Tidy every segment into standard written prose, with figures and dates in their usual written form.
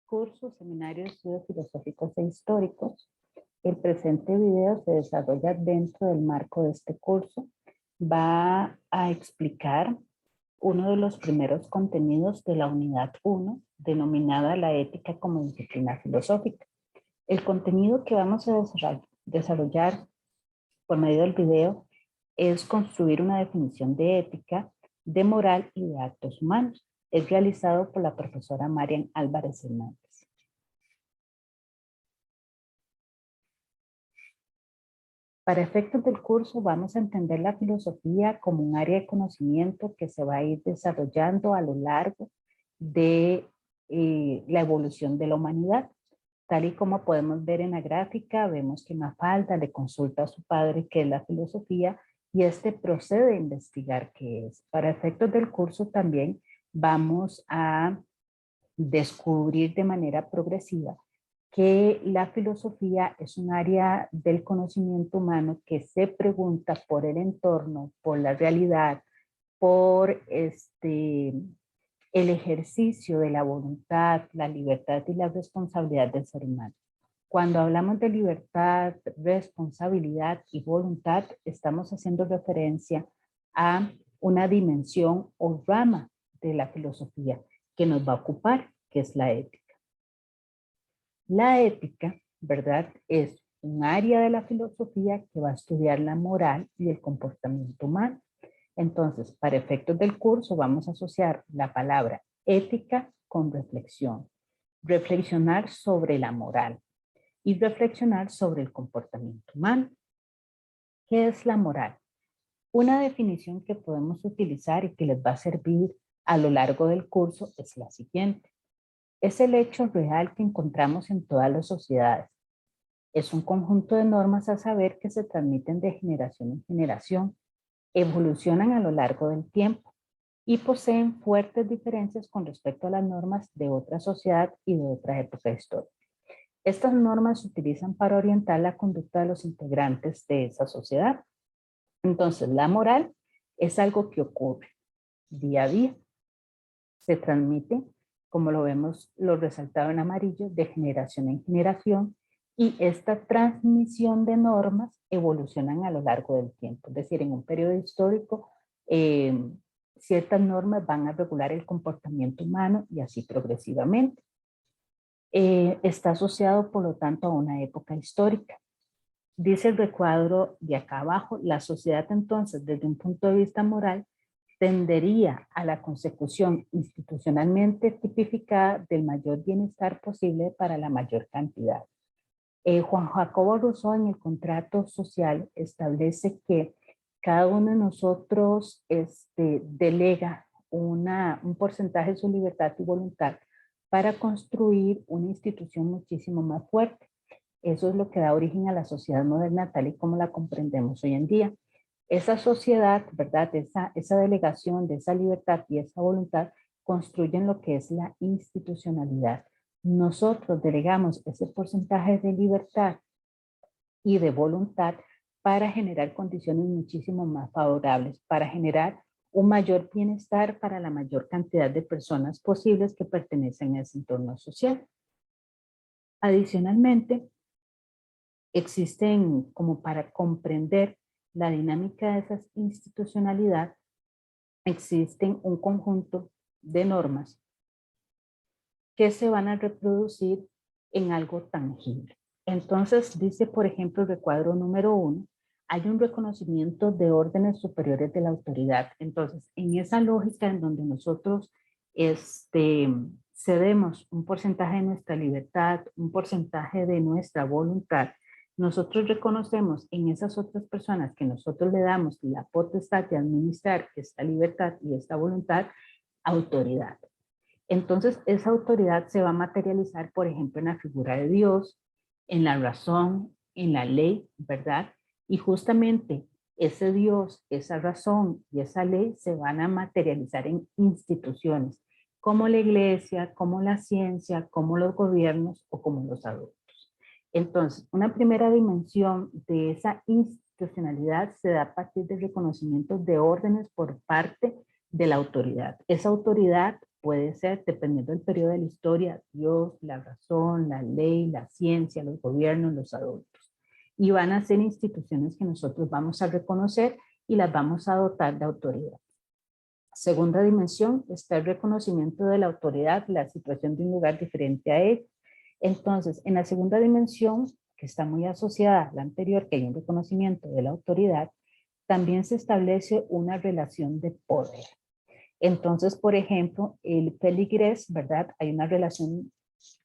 Curso, Seminario de Estudios Filosóficos e Históricos. El presente video se desarrolla dentro del marco de este curso. Va a explicar uno de los primeros contenidos de la unidad 1, denominada la ética como disciplina filosófica. El contenido que vamos a desarrollar por medio del video es construir una definición de ética, de moral y de actos humanos. Es realizado por la profesora Marian Álvarez Hernández. Para efectos del curso vamos a entender la filosofía como un área de conocimiento que se va a ir desarrollando a lo largo de la evolución de la humanidad. Tal y como podemos ver en la gráfica, vemos que Mafalda le consulta a su padre qué es la filosofía y este procede a investigar qué es. Para efectos del curso también vamos a descubrir de manera progresiva que la filosofía es un área del conocimiento humano que se pregunta por el entorno, por la realidad, por el ejercicio de la voluntad, la libertad y la responsabilidad del ser humano. Cuando hablamos de libertad, responsabilidad y voluntad, estamos haciendo referencia a una dimensión o rama de la filosofía que nos va a ocupar, que es la ética. La ética, ¿verdad?, es un área de la filosofía que va a estudiar la moral y el comportamiento humano. Entonces, para efectos del curso vamos a asociar la palabra ética con reflexión. Reflexionar sobre la moral y reflexionar sobre el comportamiento humano. ¿Qué es la moral? Una definición que podemos utilizar y que les va a servir a lo largo del curso es la siguiente. Es el hecho real que encontramos en todas las sociedades. Es un conjunto de normas a saber que se transmiten de generación en generación, evolucionan a lo largo del tiempo y poseen fuertes diferencias con respecto a las normas de otra sociedad y de otra época histórica. Estas normas se utilizan para orientar la conducta de los integrantes de esa sociedad. Entonces, la moral es algo que ocurre día a día. Se transmite, como lo vemos, lo resaltado en amarillo, de generación en generación, y esta transmisión de normas evolucionan a lo largo del tiempo. Es decir, en un periodo histórico, ciertas normas van a regular el comportamiento humano y así progresivamente. Está asociado, por lo tanto, a una época histórica. Dice el recuadro de acá abajo, la sociedad entonces, desde un punto de vista moral, tendería a la consecución institucionalmente tipificada del mayor bienestar posible para la mayor cantidad. Juan Jacobo Rousseau en el contrato social establece que cada uno de nosotros delega un porcentaje de su libertad y voluntad para construir una institución muchísimo más fuerte. Eso es lo que da origen a la sociedad moderna tal y como la comprendemos hoy en día. Esa sociedad, ¿verdad? Esa delegación de esa libertad y esa voluntad construyen lo que es la institucionalidad. Nosotros delegamos ese porcentaje de libertad y de voluntad para generar condiciones muchísimo más favorables, para generar un mayor bienestar para la mayor cantidad de personas posibles que pertenecen a ese entorno social. Adicionalmente, existen, como para comprender la dinámica de esa institucionalidad, existen un conjunto de normas que se van a reproducir en algo tangible. Entonces dice, por ejemplo, el recuadro número 1, hay un reconocimiento de órdenes superiores de la autoridad. Entonces, en esa lógica en donde nosotros cedemos un porcentaje de nuestra libertad, un porcentaje de nuestra voluntad, nosotros reconocemos en esas otras personas que nosotros le damos la potestad de administrar esta libertad y esta voluntad, autoridad. Entonces, esa autoridad se va a materializar, por ejemplo, en la figura de Dios, en la razón, en la ley, ¿verdad? Y justamente ese Dios, esa razón y esa ley se van a materializar en instituciones, como la iglesia, como la ciencia, como los gobiernos o como los adultos. Entonces, una primera dimensión de esa institucionalidad se da a partir del reconocimiento de órdenes por parte de la autoridad. Esa autoridad puede ser, dependiendo del periodo de la historia, Dios, la razón, la ley, la ciencia, los gobiernos, los adultos. Y van a ser instituciones que nosotros vamos a reconocer y las vamos a dotar de autoridad. Segunda dimensión está el reconocimiento de la autoridad, la situación de un lugar diferente a él. Entonces, en la segunda dimensión, que está muy asociada a la anterior, que hay un reconocimiento de la autoridad, también se establece una relación de poder. Entonces, por ejemplo, el peligrés, ¿verdad? Hay una relación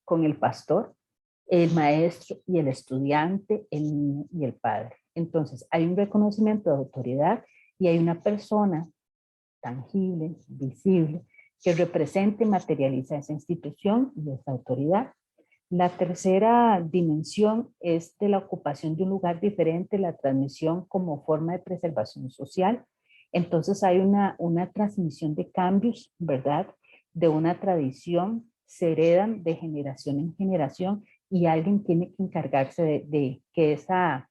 con el pastor, el maestro y el estudiante, el niño y el padre. Entonces, hay un reconocimiento de autoridad y hay una persona tangible, visible, que represente y materializa esa institución y esa autoridad. La tercera dimensión es de la ocupación de un lugar diferente, la transmisión como forma de preservación social. Entonces hay una transmisión de cambios, ¿verdad? De una tradición, se heredan de generación en generación y alguien tiene que encargarse de que esa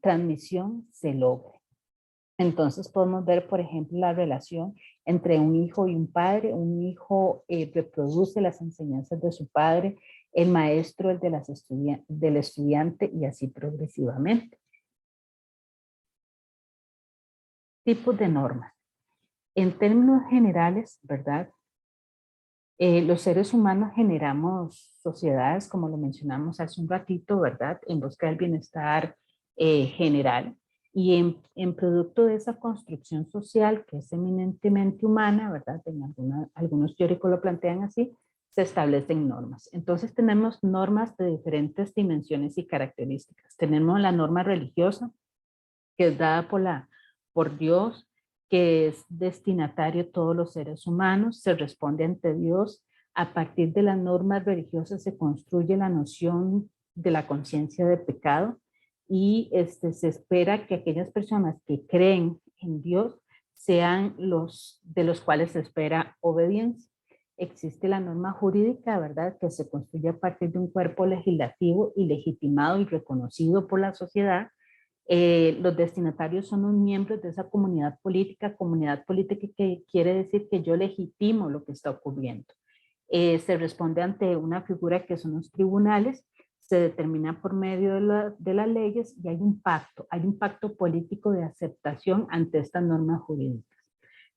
transmisión se logre. Entonces podemos ver, por ejemplo, la relación entre un hijo y un padre. Un hijo reproduce las enseñanzas de su padre, el maestro el de del estudiante y así progresivamente. Tipos de normas. En términos generales, ¿verdad? Los seres humanos generamos sociedades, como lo mencionamos hace un ratito, ¿verdad? En busca del bienestar general. Y en producto de esa construcción social, que es eminentemente humana, ¿verdad? Algunos teóricos lo plantean así, se establecen normas. Entonces tenemos normas de diferentes dimensiones y características. Tenemos la norma religiosa, que es dada por Dios, que es destinatario de todos los seres humanos, se responde ante Dios. A partir de las normas religiosas se construye la noción de la conciencia de pecado y se espera que aquellas personas que creen en Dios sean los de los cuales se espera obediencia. Existe la norma jurídica, ¿verdad?, que se construye a partir de un cuerpo legislativo y legitimado y reconocido por la sociedad. Los destinatarios son los miembros de esa comunidad política que quiere decir que yo legitimo lo que está ocurriendo. Se responde ante una figura que son los tribunales, se determina por medio de las leyes y hay un pacto político de aceptación ante estas normas jurídicas.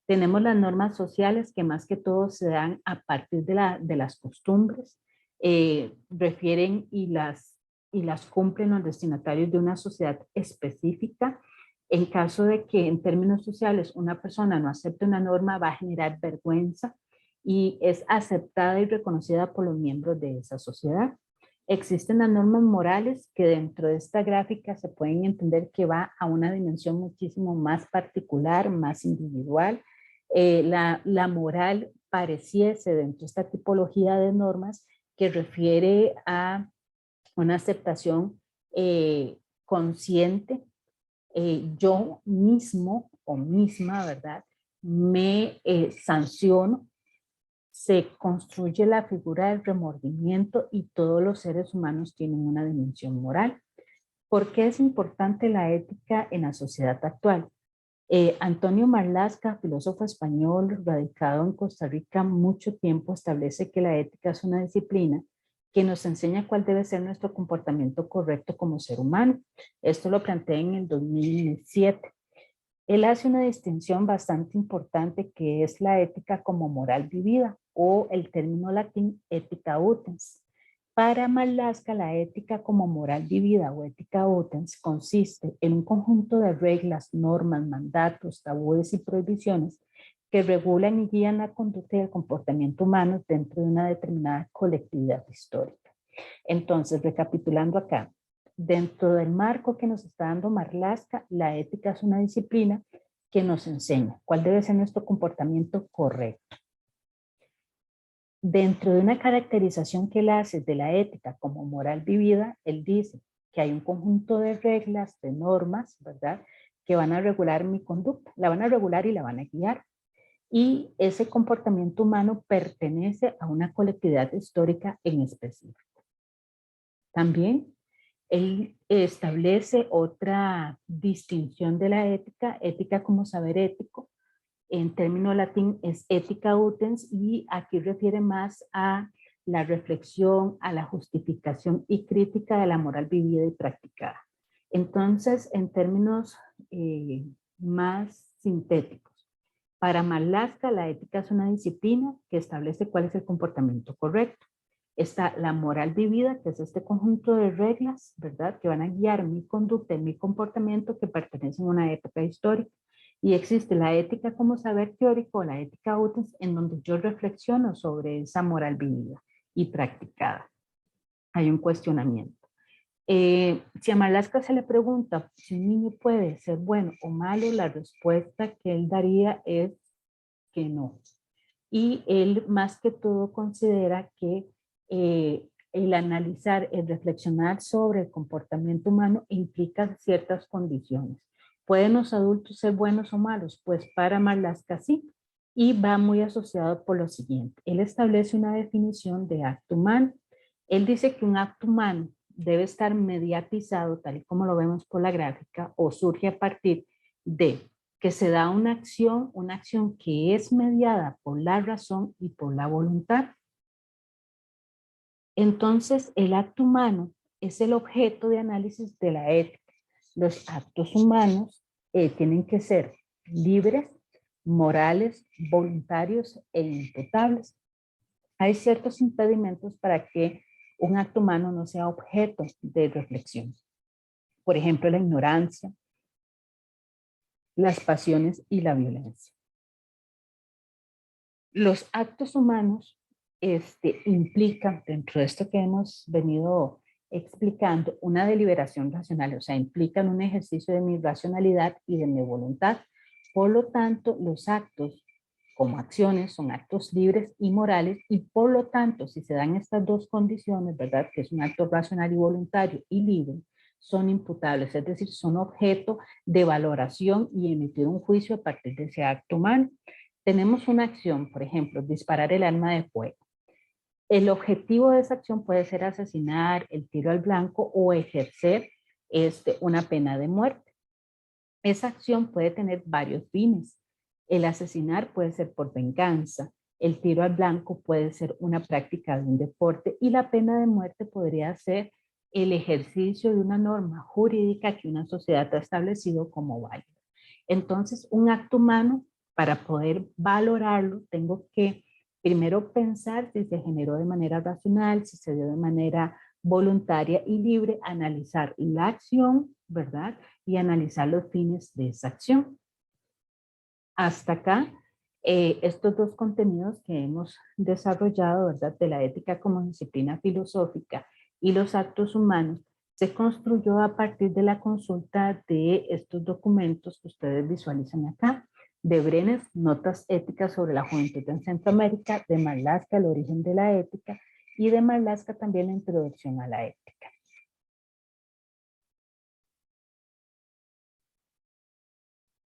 Tenemos las normas sociales que más que todo se dan a partir de las costumbres, refieren y las cumplen los destinatarios de una sociedad específica. En caso de que en términos sociales una persona no acepte una norma, va a generar vergüenza y es aceptada y reconocida por los miembros de esa sociedad. Existen las normas morales que dentro de esta gráfica se pueden entender que va a una dimensión muchísimo más particular, más individual. La moral pareciese dentro de esta tipología de normas que refiere a una aceptación consciente. Yo mismo o misma, ¿verdad? Me sanciono, se construye la figura del remordimiento y todos los seres humanos tienen una dimensión moral. ¿Por qué es importante la ética en la sociedad actual? Antonio Marlaska, filósofo español radicado en Costa Rica mucho tiempo, establece que la ética es una disciplina que nos enseña cuál debe ser nuestro comportamiento correcto como ser humano. Esto lo planteé en el 2007. Él hace una distinción bastante importante que es la ética como moral vivida o el término latín ética utens. Para Marlaska, la ética como moral vivida o ética utens consiste en un conjunto de reglas, normas, mandatos, tabúes y prohibiciones que regulan y guían la conducta y el comportamiento humano dentro de una determinada colectividad histórica. Entonces, recapitulando acá, dentro del marco que nos está dando Marlaska, la ética es una disciplina que nos enseña cuál debe ser nuestro comportamiento correcto. Dentro de una caracterización que él hace de la ética como moral vivida, él dice que hay un conjunto de reglas, de normas, ¿verdad?, que van a regular mi conducta, la van a regular y la van a guiar. Y ese comportamiento humano pertenece a una colectividad histórica en específico. También él establece otra distinción de la ética, ética como saber ético, en término latín es ética utens y aquí refiere más a la reflexión, a la justificación y crítica de la moral vivida y practicada. Entonces, en términos más sintéticos, para Marlaska la ética es una disciplina que establece cuál es el comportamiento correcto. Está la moral vivida, que es este conjunto de reglas, ¿verdad?, que van a guiar mi conducta y mi comportamiento que pertenecen a una época histórica. Y existe la ética como saber teórico, la ética utens, en donde yo reflexiono sobre esa moral vivida y practicada. Hay un cuestionamiento. Si a Marlaska se le pregunta si un niño puede ser bueno o malo, la respuesta que él daría es que no. Y él más que todo considera que el analizar, el reflexionar sobre el comportamiento humano implica ciertas condiciones. ¿Pueden los adultos ser buenos o malos? Pues para Marlaska sí, y va muy asociado por lo siguiente. Él establece una definición de acto humano. Él dice que un acto humano debe estar mediatizado, tal y como lo vemos por la gráfica, o surge a partir de que se da una acción que es mediada por la razón y por la voluntad. Entonces, el acto humano es el objeto de análisis de la ética. Los actos humanos tienen que ser libres, morales, voluntarios e imputables. Hay ciertos impedimentos para que un acto humano no sea objeto de reflexión. Por ejemplo, la ignorancia, las pasiones y la violencia. Los actos humanos implican, dentro de esto que hemos venido explicando, una deliberación racional, o sea, implican un ejercicio de mi racionalidad y de mi voluntad. Por lo tanto, los actos como acciones son actos libres y morales y por lo tanto, si se dan estas dos condiciones, ¿verdad?, que es un acto racional y voluntario y libre, son imputables, es decir, son objeto de valoración y emitir un juicio a partir de ese acto humano. Tenemos una acción, por ejemplo, disparar el arma de fuego. El objetivo de esa acción puede ser asesinar, el tiro al blanco o ejercer una pena de muerte. Esa acción puede tener varios fines. El asesinar puede ser por venganza, el tiro al blanco puede ser una práctica de un deporte y la pena de muerte podría ser el ejercicio de una norma jurídica que una sociedad ha establecido como válida. Entonces, un acto humano, para poder valorarlo, tengo que primero pensar si se generó de manera racional, si se dio de manera voluntaria y libre, analizar la acción, ¿verdad?, y analizar los fines de esa acción. Hasta acá, estos dos contenidos que hemos desarrollado, ¿verdad?, de la ética como disciplina filosófica y los actos humanos, se construyó a partir de la consulta de estos documentos que ustedes visualizan acá, de Brenes, Notas éticas sobre la juventud en Centroamérica, de Marlaska, El origen de la ética, y de Marlaska también la introducción a la ética.